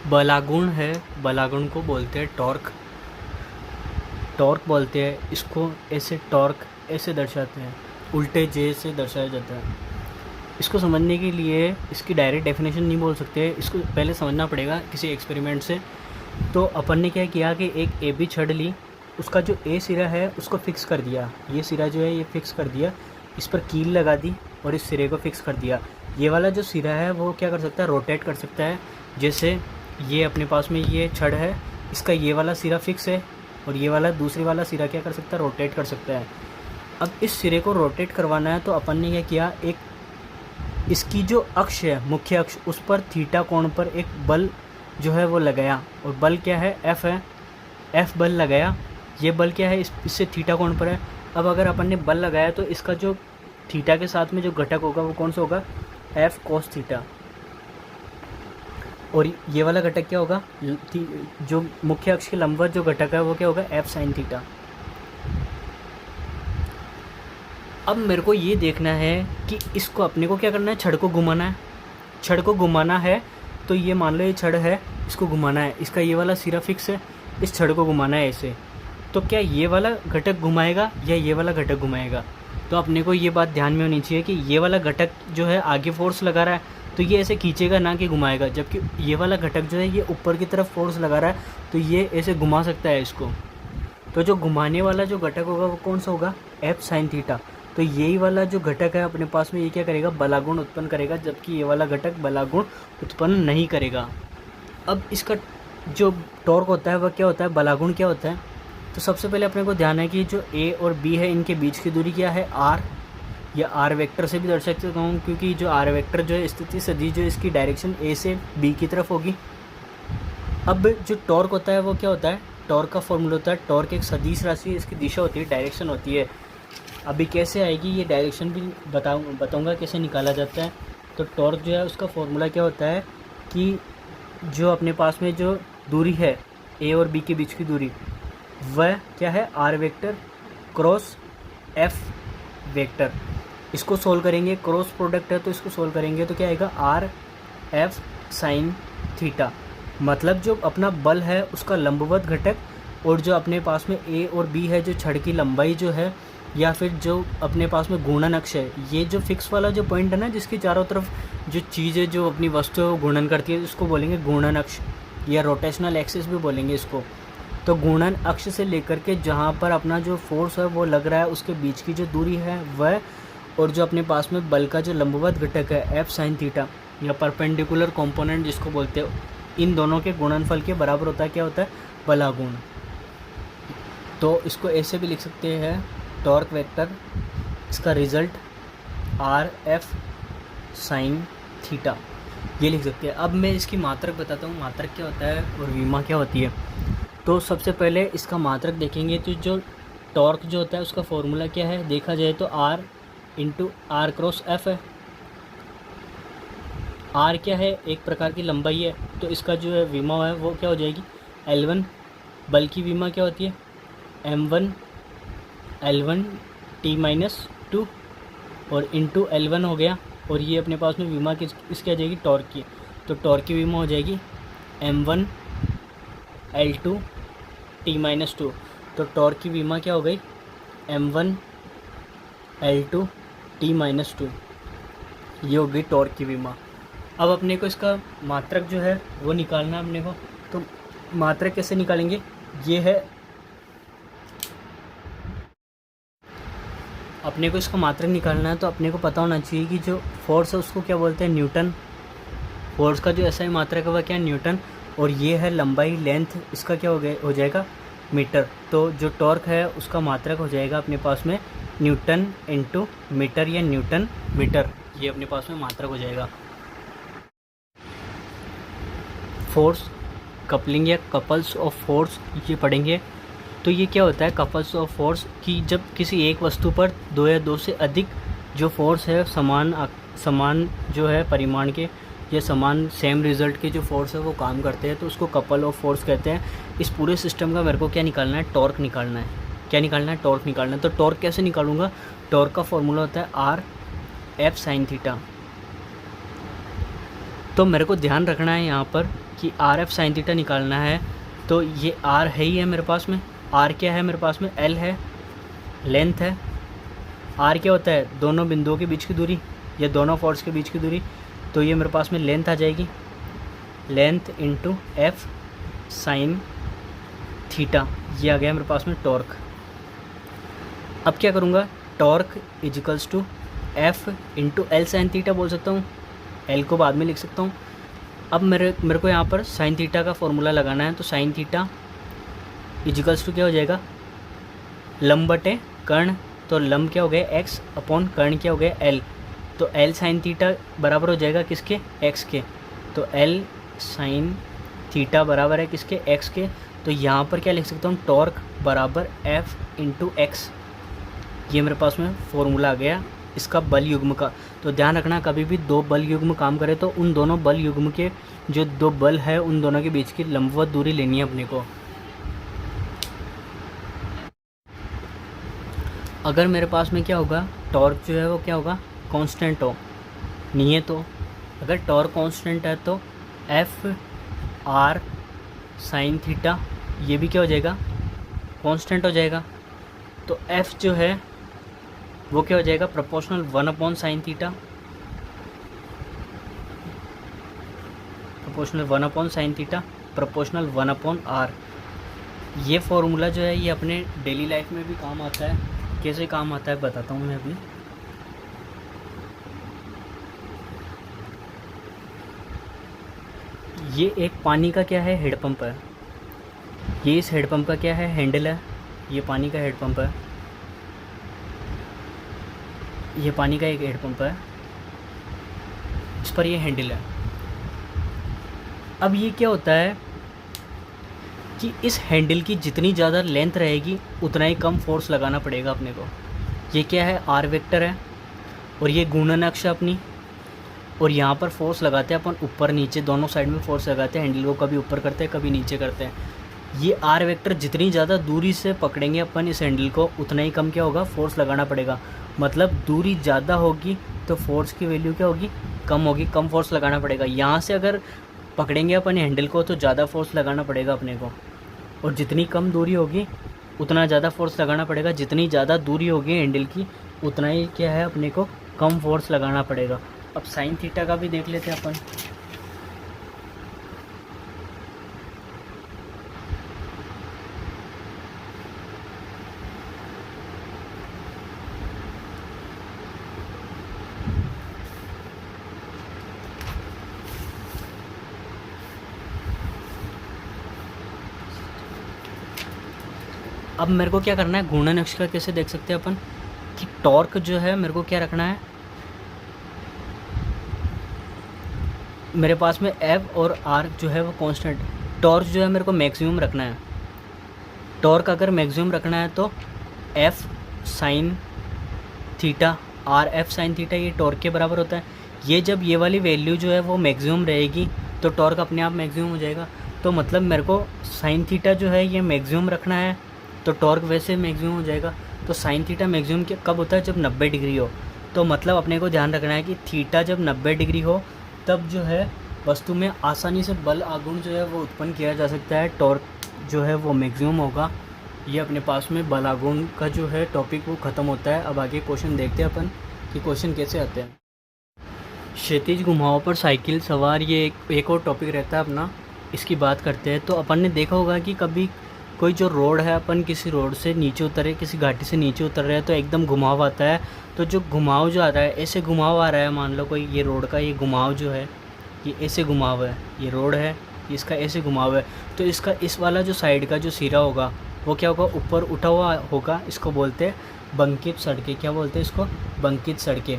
बलागुण है, बलागुण को बोलते हैं टॉर्क, टॉर्क बोलते हैं इसको। ऐसे टॉर्क ऐसे दर्शाते हैं, उल्टे जे से दर्शाया जाता है। इसको समझने के लिए इसकी डायरेक्ट डेफिनेशन नहीं बोल सकते, इसको पहले समझना पड़ेगा किसी एक्सपेरिमेंट से। तो अपन ने क्या किया कि एक ए बी छड़ ली, उसका जो ए सिरा है उसको फिक्स कर दिया, ये सिरा जो है ये फिक्स कर दिया, इस पर कील लगा दी और इस सिरे को फिक्स कर दिया। ये वाला जो सिरा है वो क्या कर सकता है, रोटेट कर सकता है। जैसे ये अपने पास में ये छड़ है, इसका ये वाला सिरा फिक्स है और ये वाला दूसरी वाला सिरा क्या कर सकता है, रोटेट कर सकता है। अब इस सिरे को रोटेट करवाना है तो अपन ने क्या किया, एक इसकी जो अक्ष है, मुख्य अक्ष, उस पर थीटा कोण पर एक बल जो है वो लगाया, और बल क्या है, एफ है, एफ बल लगाया। ये बल क्या है, इससे थीटा कोण पर है। अब अगर अपन ने बल लगाया तो इसका जो थीटा के साथ में जो घटक होगा वो कौन सा होगा, एफ कोस थीटा। और ये वाला घटक क्या होगा, जो मुख्य अक्ष के लंबवत जो घटक है वो क्या होगा, एफ साइन थीटा। अब मेरे को ये देखना है कि इसको अपने को क्या करना है, छड़ को घुमाना है। छड़ को घुमाना है तो ये मान लो ये छड़ है, इसको घुमाना है, इसका ये वाला सिरा फिक्स है, इस छड़ को घुमाना है ऐसे। तो क्या ये वाला घटक घुमाएगा या ये वाला घटक घुमाएगा। तो अपने को ये बात ध्यान में होनी चाहिए कि ये वाला घटक जो है आगे फोर्स लगा रहा है तो ये ऐसे खींचेगा ना कि घुमाएगा, जबकि ये वाला घटक जो है ये ऊपर की तरफ फोर्स लगा रहा है तो ये ऐसे घुमा सकता है इसको। तो जो घुमाने वाला जो घटक होगा वो कौन सा होगा, एफ साइन थीटा। तो यही वाला जो घटक है अपने पास में ये क्या करेगा, बलागुण उत्पन्न करेगा, जबकि ये वाला घटक बलागुण उत्पन्न नहीं करेगा। अब इसका जो टॉर्क होता है वह क्या होता है, बलागुण क्या होता है। तो सबसे पहले अपने को ध्यान है कि जो ए और बी है इनके बीच की दूरी क्या है, आर, या आर वेक्टर से भी दर्शा सकता हूँ, क्योंकि जो आर वेक्टर जो है स्थिति सदिश जो इसकी डायरेक्शन ए से बी की तरफ होगी। अब जो टॉर्क होता है वो क्या होता है, टॉर्क का फॉर्मूला होता है, टॉर्क एक सदिश राशि, इसकी दिशा होती है, डायरेक्शन होती है। अभी कैसे आएगी ये डायरेक्शन भी बताऊंगा कैसे निकाला जाता है। तो टॉर्क जो है उसका फॉर्मूला क्या होता है कि जो अपने पास में जो दूरी है ए और बी के बीच की दूरी, वह क्या है, R vector cross F vector. इसको सोल्व करेंगे, क्रॉस प्रोडक्ट है तो इसको सोल्व करेंगे तो क्या आएगा, आर एफ साइन थीटा। मतलब जो अपना बल है उसका लंबवत घटक और जो अपने पास में ए और बी है, जो छड़ की लंबाई जो है, या फिर जो अपने पास में गुणन अक्ष है, ये जो फिक्स वाला जो पॉइंट है ना, जिसके चारों तरफ जो चीज़ें जो अपनी वस्तु है वो गुणन करती है, इसको बोलेंगे गुणन अक्ष या रोटेशनल एक्सिस भी बोलेंगे इसको। तो गुणन अक्ष से लेकर के जहाँ पर अपना जो फोर्स है वो लग रहा है उसके बीच की जो दूरी है वह, और जो अपने पास में बल का जो लंबवत घटक है एफ साइन थीटा या परपेंडिकुलर कंपोनेंट जिसको बोलते हैं, इन दोनों के गुणनफल के बराबर होता है, क्या होता है, बलागुण। तो इसको ऐसे भी लिख सकते हैं, टॉर्क वेक्टर, इसका result R F sine theta, ये लिख सकते हैं। अब मैं इसकी मात्रक बताता हूँ, मात्रक क्या होता है और विमा क्या होती है। तो सबसे पहले इसका मात्रक देखेंगे तो जो टॉर्क जो होता है उसका फॉर्मूला क्या है, देखा जाए तो R into R cross F है। आर क्या है, एक प्रकार की लंबाई है, तो इसका जो है विमा है वो क्या हो जाएगी, L1। बल की विमा क्या होती है, M1 L1 T-2 और इंटू L1 हो गया। और ये अपने पास में विमा इसकी आ जाएगी टॉर्क की, तो टॉर्क की विमा हो जाएगी M1 L2 T-2। तो टॉर्क की विमा क्या हो गई, M1 L2 T-2, ये हो गई टॉर्क की विमा। अब अपने को इसका मात्रक जो है वो निकालना है अपने को। तो मात्रक कैसे निकालेंगे, ये है अपने को इसका मात्रक निकालना है तो अपने को पता होना चाहिए कि जो फोर्स है उसको क्या बोलते हैं, न्यूटन। फोर्स का जो ऐसा मात्रक है वह क्या है, न्यूटन। और ये है लंबाई, लेंथ, इसका क्या हो जाएगा, मीटर। तो जो टॉर्क है उसका मात्रक हो जाएगा अपने पास में न्यूटन इंटू मीटर या न्यूटन मीटर, ये अपने पास में मात्रक हो जाएगा। फोर्स, कपलिंग या कपल्स ऑफ फोर्स ये पढ़ेंगे। तो ये क्या होता है, कपल्स ऑफ फोर्स, कि जब किसी एक वस्तु पर दो या दो से अधिक जो फोर्स है समान जो है परिमाण के या समान सेम रिजल्ट के जो फोर्स है वो काम करते हैं, तो उसको कपल ऑफ फोर्स कहते हैं। इस पूरे सिस्टम का मेरे को क्या निकालना है, टॉर्क निकालना है। क्या निकालना है, टॉर्क निकालना है। तो टॉर्क कैसे निकालूंगा, टॉर्क का फॉर्मूला होता है आर एफ साइन थीटा। तो मेरे को ध्यान रखना है यहाँ पर कि आर एफ साइन थीटा निकालना है। तो ये आर है ही है मेरे पास में, आर क्या है मेरे पास में, एल है, लेंथ है। आर क्या होता है, दोनों बिंदुओं के बीच की दूरी या दोनों फोर्स के बीच की दूरी। तो ये मेरे पास में लेंथ आ जाएगी, length into F sine theta, ये आ गया मेरे पास में टॉर्क। अब क्या करूँगा, torque equals to F into L sine theta बोल सकता हूँ, एल को बाद में लिख सकता हूँ। अब मेरे को यहाँ पर साइन थीटा का फॉर्मूला लगाना है। तो साइन थीटा इजिकल्स टू क्या हो जाएगा, लंब बटे कर्ण। तो लंब क्या हो गया, एक्स अपॉन कर्ण क्या हो गया, एल। तो एल साइन थीटा बराबर हो जाएगा किसके, एक्स के। तो एल साइन थीटा बराबर है किसके, एक्स के। तो यहाँ पर क्या लिख सकता हूँ, टॉर्क बराबर एफ इंटू एक्स। ये मेरे पास में फॉर्मूला आ गया इसका बल युग्म का। तो ध्यान रखना, कभी भी दो बल युग्म काम करे तो उन दोनों बल युग्म के जो दो बल है उन दोनों के बीच की लंबवत दूरी लेनी है अपने को। अगर मेरे पास में क्या होगा, टॉर्क जो है वो क्या होगा, कांस्टेंट हो, नहीं है तो अगर टॉर्क कांस्टेंट है तो एफ आर साइन थीटा ये भी क्या हो जाएगा, कांस्टेंट हो जाएगा। तो एफ जो है वो क्या हो जाएगा, proportional 1 upon sine theta, proportional 1 upon sine theta, proportional 1 upon R. ये फॉर्मूला जो है ये अपने डेली लाइफ में भी काम आता है। कैसे काम आता है बताता हूँ मैं अभी। ये एक पानी का क्या है, हेडपंप है। ये इस हेडपंप का क्या है, हैंडल है। ये पानी का हेडपंप है, ये पानी का एक हेडपंप है, इस पर ये हैंडल है। अब ये क्या होता है कि इस हैंडल की जितनी ज़्यादा लेंथ रहेगी उतना ही कम फोर्स लगाना पड़ेगा अपने को। ये क्या है, आर वेक्टर है और ये घूर्णन अक्ष है अपनी। और यहाँ पर फोर्स लगाते हैं अपन ऊपर नीचे दोनों साइड में फोर्स लगाते हैं, हैंडल को कभी ऊपर करते हैं कभी नीचे करते हैं। ये आर वेक्टर जितनी ज़्यादा दूरी से पकड़ेंगे अपन इस हैंडल को उतना ही कम क्या होगा, फोर्स लगाना पड़ेगा। मतलब दूरी ज़्यादा होगी तो फोर्स की वैल्यू क्या होगी, कम होगी, कम फोर्स लगाना पड़ेगा। यहाँ से अगर पकड़ेंगे अपन हैंडल को तो ज़्यादा फोर्स लगाना पड़ेगा अपने को, और जितनी कम दूरी होगी उतना ज़्यादा फोर्स लगाना पड़ेगा। जितनी ज़्यादा दूरी होगी हैंडल की उतना ही क्या है, अपने को कम फोर्स लगाना पड़ेगा। अब साइन थीटा का भी देख लेते हैं अपन। अब मेरे को क्या करना है, घूर्णन अक्ष का कैसे देख सकते हैं अपन कि टॉर्क जो है मेरे को क्या रखना है, मेरे पास में एफ और आर जो है वो कांस्टेंट। टॉर्क जो है मेरे को मैक्सिमम रखना है। टॉर्क अगर मैक्सिमम रखना है तो F sine theta, R F sine theta ये टॉर्क के बराबर होता है। ये जब ये वाली वैल्यू जो है वो मैक्सिमम रहेगी तो टॉर्क अपने आप मैक्सिमम हो जाएगा। तो मतलब मेरे को साइन थीटा जो है ये मैक्सिमम रखना है तो टॉर्क वैसे मैक्सिमम हो जाएगा। तो साइन थीटा मैक्सिमम कब होता है, जब 90 डिग्री हो। तो मतलब अपने को ध्यान रखना है कि थीटा जब 90 डिग्री हो तब जो है वस्तु में आसानी से बल आघूर्ण जो है वो उत्पन्न किया जा सकता है, टॉर्क जो है वो मैक्सिमम होगा। ये अपने पास में बल आघूर्ण का जो है टॉपिक वो ख़त्म होता है। अब आगे क्वेश्चन देखते हैं अपन कि क्वेश्चन कैसे आते हैं। क्षैतिज घुमाव पर साइकिल सवार, ये एक और टॉपिक रहता है अपना, इसकी बात करते हैं। तो अपन ने देखा होगा कि कभी कोई जो रोड है, अपन किसी रोड से नीचे उतरे, किसी घाटी से नीचे उतर रहे हैं तो एकदम घुमाव आता है। तो जो घुमाव जो आता है, ऐसे घुमाव आ रहा है, मान लो कोई ये रोड का ये घुमाव जो है ये ऐसे घुमाव है, ये रोड है इसका ऐसे घुमाव है। तो इसका इस वाला जो साइड का जो सिरा होगा वो क्या होगा, ऊपर उठा हुआ होगा। इसको बोलते हैं बंकित सड़कें। क्या बोलते हैं इसको, बंकित सड़कें।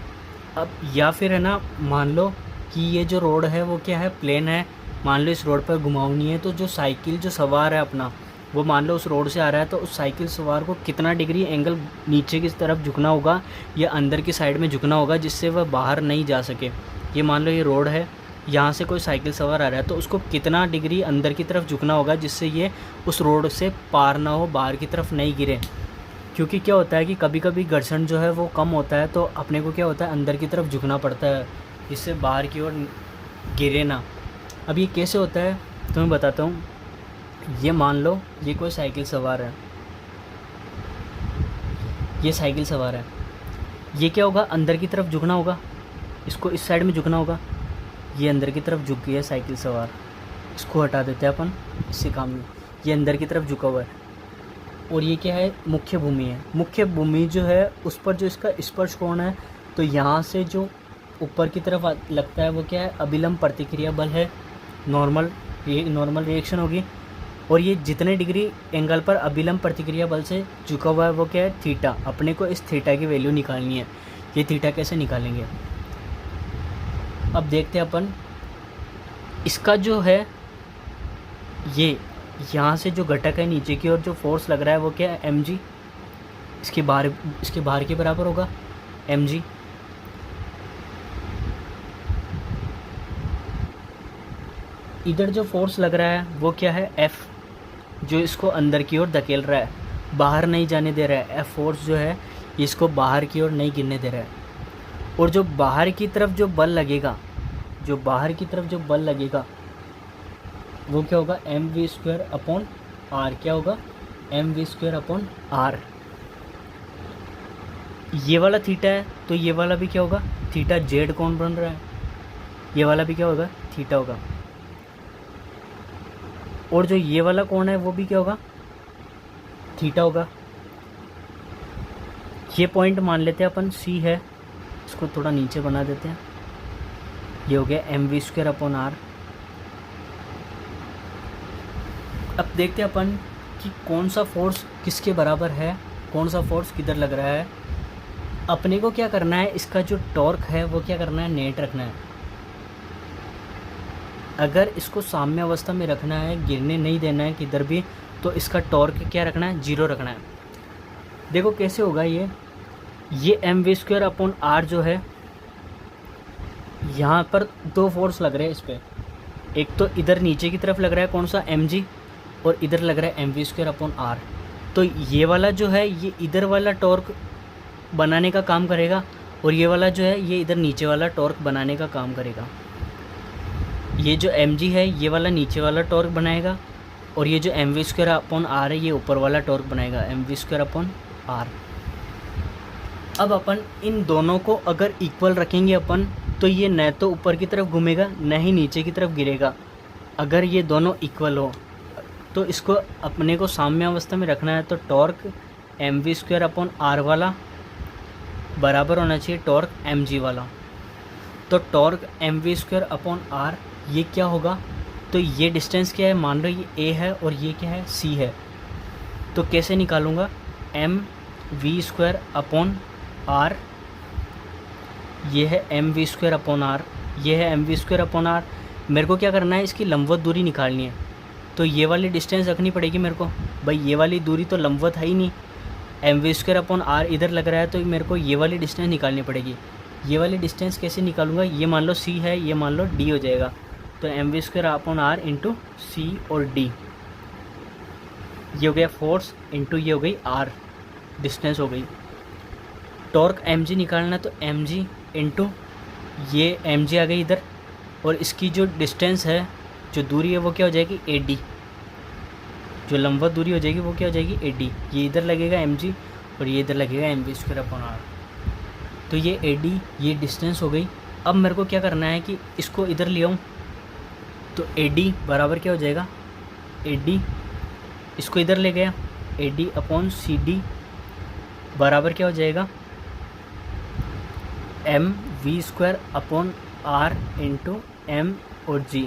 अब या फिर है ना, मान लो कि ये जो रोड है वो क्या है, प्लेन है। मान लो इस रोड पर घुमाव नहीं है, तो जो साइकिल जो सवार है अपना वो मान लो उस रोड से आ रहा है, तो उस साइकिल सवार को कितना डिग्री एंगल नीचे की तरफ झुकना होगा या अंदर की साइड में झुकना होगा जिससे वह बाहर नहीं जा सके। ये मान लो ये रोड है, यहाँ से कोई साइकिल सवार आ रहा है तो उसको कितना डिग्री अंदर की तरफ झुकना होगा जिससे ये उस रोड से पार ना हो, बाहर की तरफ नहीं गिरे। क्योंकि क्या होता है कि कभी कभी घर्षण जो है वो कम होता है तो अपने को क्या होता है, अंदर की तरफ झुकना पड़ता है जिससे बाहर की ओर गिरे ना। अब ये कैसे होता है तुम्हें बताता हूँ। ये मान लो ये कोई साइकिल सवार है, ये साइकिल सवार है, ये क्या होगा, अंदर की तरफ झुकना होगा, इसको इस साइड में झुकना होगा। ये अंदर की तरफ झुक गया साइकिल सवार, इसको हटा देते हैं अपन, इससे काम नहीं। ये अंदर की तरफ झुका हुआ है और ये क्या है, मुख्य भूमि है। मुख्य भूमि जो है उस पर जो इसका स्पर्श कोण है, तो यहाँ से जो ऊपर की तरफ लगता है वो क्या है, अभिलंब प्रतिक्रिया बल है। नॉर्मल रिएक्शन होगी। और ये जितने डिग्री एंगल पर अभिलंब प्रतिक्रिया बल से झुका हुआ है वो क्या है, थीटा। अपने को इस थीटा की वैल्यू निकालनी है। ये थीटा कैसे निकालेंगे, अब देखते हैं अपन। इसका जो है ये यहाँ से जो घटक है नीचे की ओर जो फोर्स लग रहा है वो क्या है, mg। इसके बाहर के बराबर होगा mg। इधर जो फोर्स लग रहा है वो क्या है, F, जो इसको अंदर की ओर धकेल रहा है, बाहर नहीं जाने दे रहा है। F फोर्स जो है इसको बाहर की ओर नहीं गिरने दे रहा है। और जो बाहर की तरफ जो बल लगेगा, वो क्या होगा, mv²/r। क्या होगा, mv²/r। ये वाला थीटा है तो ये वाला भी क्या होगा, थीटा। जेड कौन बन रहा है, ये वाला भी क्या होगा, थीटा होगा। और जो ये वाला कोण है वो भी क्या होगा, थीटा होगा। ये पॉइंट मान लेते हैं अपन C है, इसको थोड़ा नीचे बना देते हैं। ये हो गया mv²/r। अब देखते हैं अपन कि कौन सा फोर्स किसके बराबर है, कौन सा फोर्स किधर लग रहा है। अपने को क्या करना है, इसका जो टॉर्क है वो क्या करना है, नेट रखना है। अगर इसको साम्य अवस्था में रखना है, गिरने नहीं देना है किधर भी, तो इसका टॉर्क क्या रखना है, 0 रखना है। देखो कैसे होगा ये mv²/r जो है, यहाँ पर दो फोर्स लग रहे हैं इस पर। एक तो इधर नीचे की तरफ लग रहा है कौन सा, mg, और इधर लग रहा है mv²/r। तो ये वाला जो है ये इधर वाला टॉर्क बनाने का काम करेगा, और ये वाला जो है ये इधर नीचे वाला टॉर्क बनाने का काम करेगा। ये जो mg है ये वाला नीचे वाला टॉर्क बनाएगा, और ये जो mv²/r है ये ऊपर वाला टॉर्क बनाएगा, mv²/r। अब अपन इन दोनों को अगर इक्वल रखेंगे अपन, तो ये न तो ऊपर की तरफ घूमेगा न ही नीचे की तरफ गिरेगा। अगर ये दोनों इक्वल हो तो इसको अपने को साम्य अवस्था में रखना है। तो टॉर्क mv²/r वाला बराबर होना चाहिए टॉर्क mg वाला। तो टॉर्क mv²/r ये क्या होगा, तो ये डिस्टेंस क्या है, मान लो ये a है और ये क्या है, c है। तो कैसे निकालूँगा, mv²/r, ये है mv²/r, ये है mv²/r। मेरे को क्या करना है, इसकी लंबवत दूरी निकालनी है। तो ये वाली डिस्टेंस रखनी पड़ेगी मेरे को। भाई ये वाली दूरी तो लंबवत है ही नहीं, mv²/r इधर लग रहा है, तो मेरे को ये वाली डिस्टेंस निकालनी पड़ेगी। ये वाली डिस्टेंस कैसे निकालूंगा, ये मान लो c है, ये मान लो d हो जाएगा। तो mv²/r इंटू c और d, ये हो गया फोर्स, इंटू ये हो गई r, डिस्टेंस हो गई। टॉर्क mg निकालना, तो mg इंटू ये mg आ गई इधर, और इसकी जो डिस्टेंस है, जो दूरी है वो क्या हो जाएगी, ad। जो लंबवत दूरी हो जाएगी वो क्या हो जाएगी, ad। ये इधर लगेगा mg और ये इधर लगेगा mv²/r। तो ये ad, ये डिस्टेंस हो गई। अब मेरे को क्या करना है कि इसको इधर ले आऊँ। तो ad बराबर क्या हो जाएगा, ad, इसको इधर ले गया, ad/cd बराबर क्या हो जाएगा, mv²/r इंटू m और g।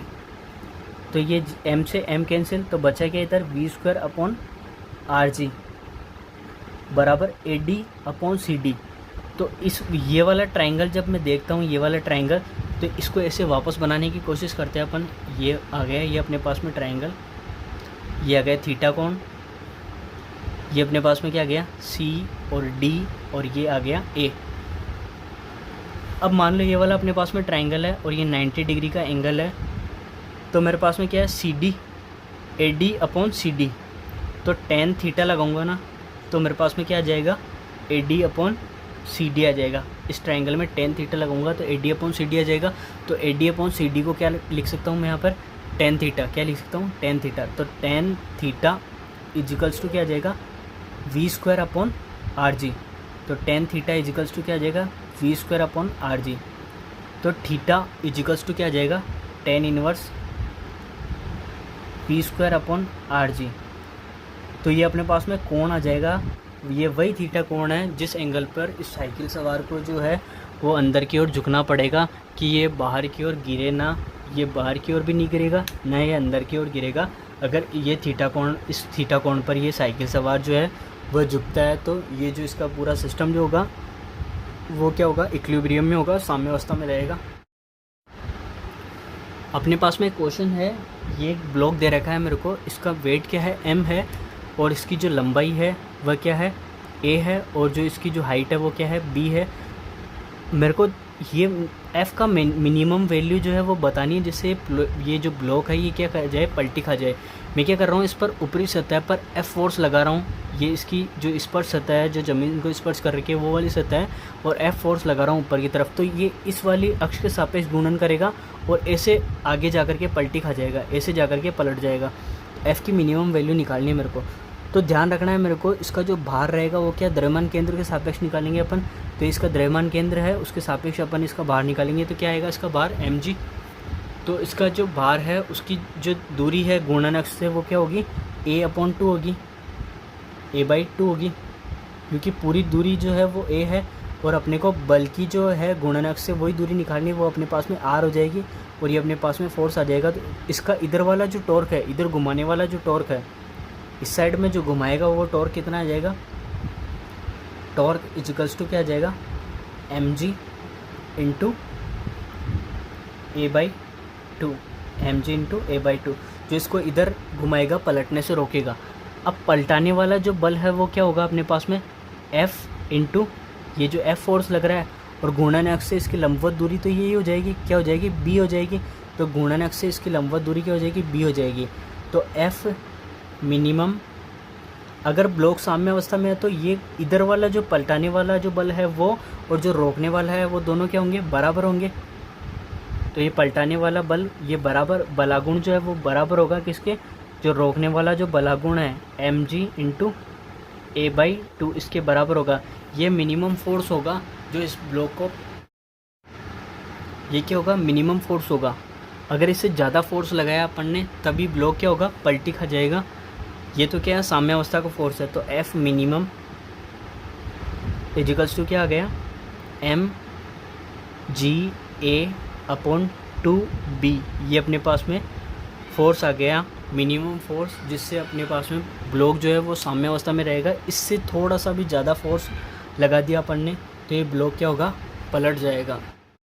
तो ये m से m कैंसिल, तो बचा क्या इधर, v²/rg बराबर ad/cd। तो इस ये वाला ट्रायंगल जब मैं देखता हूँ, ये वाला ट्रायंगल, तो इसको ऐसे वापस बनाने की कोशिश करते हैं अपन। ये आ गया, ये अपने पास में ट्रायंगल, ये आ गया थीटा कोण, ये अपने पास में क्या आ गया, c और d, और ये आ गया a। अब मान लो ये वाला अपने पास में ट्रायंगल है और ये 90 डिग्री का एंगल है। तो मेरे पास में क्या है, cd, ad/cd। तो tan थीटा लगाऊंगा ना, तो मेरे पास में क्या आ जाएगा, ad/cd आ जाएगा। इस ट्रायंगल में टेन थीटा लगाऊंगा तो AD अपॉन CD आ जाएगा। तो AD अपॉन CD को क्या लिख सकता हूँ मैं यहाँ पर, टेन थीटा। क्या लिख सकता हूँ, टेन थीटा। तो टेन थीटा इजिकल्स टू क्या आ जाएगा, V² अपॉन RG। तो टेन थीटा इजिकल्स टू क्या आ जाएगा, V² अपॉन RG। तो थीटा इजिकल्स टू क्या आ जाएगा, tan inverse V² upon RG। तो ये अपने पास में कोण आ जाएगा, ये वही थीटा कोण है जिस एंगल पर इस साइकिल सवार को जो है वो अंदर की ओर झुकना पड़ेगा कि ये बाहर की ओर गिरे ना, ये बाहर की ओर भी नहीं गिरेगा ना ये अंदर की ओर गिरेगा। अगर ये थीटा कोण, इस थीटा कोण पर ये साइकिल सवार जो है वह झुकता है तो ये जो इसका पूरा सिस्टम जो होगा वो क्या होगा, इक्विलिब्रियम में होगा, साम्यावस्था में रहेगा। अपने पास में एक क्वेश्चन है, ये एक ब्लॉक दे रखा है मेरे को, इसका वेट क्या है, m है, और इसकी जो लंबाई है वह क्या है, a है, और जो इसकी जो हाइट है वो क्या है, b है। मेरे को ये f का मिनिमम वैल्यू जो है वो बतानी है, जिससे ये जो ब्लॉक है ये क्या कर जाए, पलटी खा जाए। मैं क्या कर रहा हूँ, इस पर ऊपरी सतह पर F फोर्स लगा रहा हूँ, ये इसकी जो स्पर्श सतह है जो ज़मीन को स्पर्श कर रखी है वो वाली सतह है, और F फोर्स लगा रहा हूँ ऊपर की तरफ। तो ये इस वाली अक्ष के सापेक्ष गुणन करेगा और ऐसे आगे जाकर के पलटी खा जाएगा, ऐसे जाकर के पलट जाएगा। F की मिनिमम वैल्यू निकालनी है मेरे को। तो ध्यान रखना है मेरे को, इसका जो भार रहेगा वो क्या, द्रव्यमान केंद्र के सापेक्ष निकालेंगे अपन। तो इसका द्रव्यमान केंद्र है उसके सापेक्ष अपन इसका भार निकालेंगे, तो क्या आएगा इसका भार, mg। तो इसका जो भार है उसकी जो दूरी है गुणन अक्ष से वो क्या होगी, a/2 होगी, a/2 होगी, क्योंकि पूरी दूरी जो है वो a है, और अपने को बल की जो है गुणन अक्ष से वही दूरी निकालनी है, वो अपने पास में r हो जाएगी, और ये अपने पास में फोर्स आ जाएगा। तो इसका इधर वाला जो टॉर्क है, इधर घुमाने वाला जो टॉर्क है, इस साइड में जो घुमाएगा वो टॉर्क कितना आ जाएगा, टॉर्क इजिकल्स टू क्या आ जाएगा, mg into a/2, mg into a/2, जो इसको इधर घुमाएगा, पलटने से रोकेगा। अब पलटाने वाला जो बल है वो क्या होगा अपने पास में, F इंटू ये जो F फोर्स लग रहा है, और गुणन अक्ष से इसकी लंबवत दूरी तो यही हो जाएगी, क्या हो जाएगी, b हो जाएगी। तो गुणन अक्ष से इसकी लंबवत दूरी क्या हो जाएगी, b हो जाएगी। तो F मिनिमम, अगर ब्लॉक साम्य अवस्था में है तो ये इधर वाला जो पलटाने वाला जो बल है वो, और जो रोकने वाला है वो दोनों क्या होंगे, बराबर होंगे। तो ये पलटाने वाला बल, ये बराबर बलागुण जो है वो बराबर होगा किसके, जो रोकने वाला जो बलागुण है mg इंटू a/2 इसके बराबर होगा। ये मिनिमम फोर्स होगा जो इस ब्लॉक को, ये क्या होगा, मिनिमम फोर्स होगा। अगर इससे ज़्यादा फोर्स लगाया अपन ने तभी ब्लॉक क्या होगा, पलटी खा जाएगा। ये तो क्या है, साम्यावस्था का फोर्स है। तो F मिनिमम इजिकल्स टू क्या आ गया, mg/2b। ये अपने पास में फोर्स आ गया, मिनिमम फोर्स, जिससे अपने पास में ब्लॉक जो है वो साम्यावस्था में रहेगा। इससे थोड़ा सा भी ज़्यादा फोर्स लगा दिया अपन ने तो ये ब्लॉक क्या होगा, पलट जाएगा।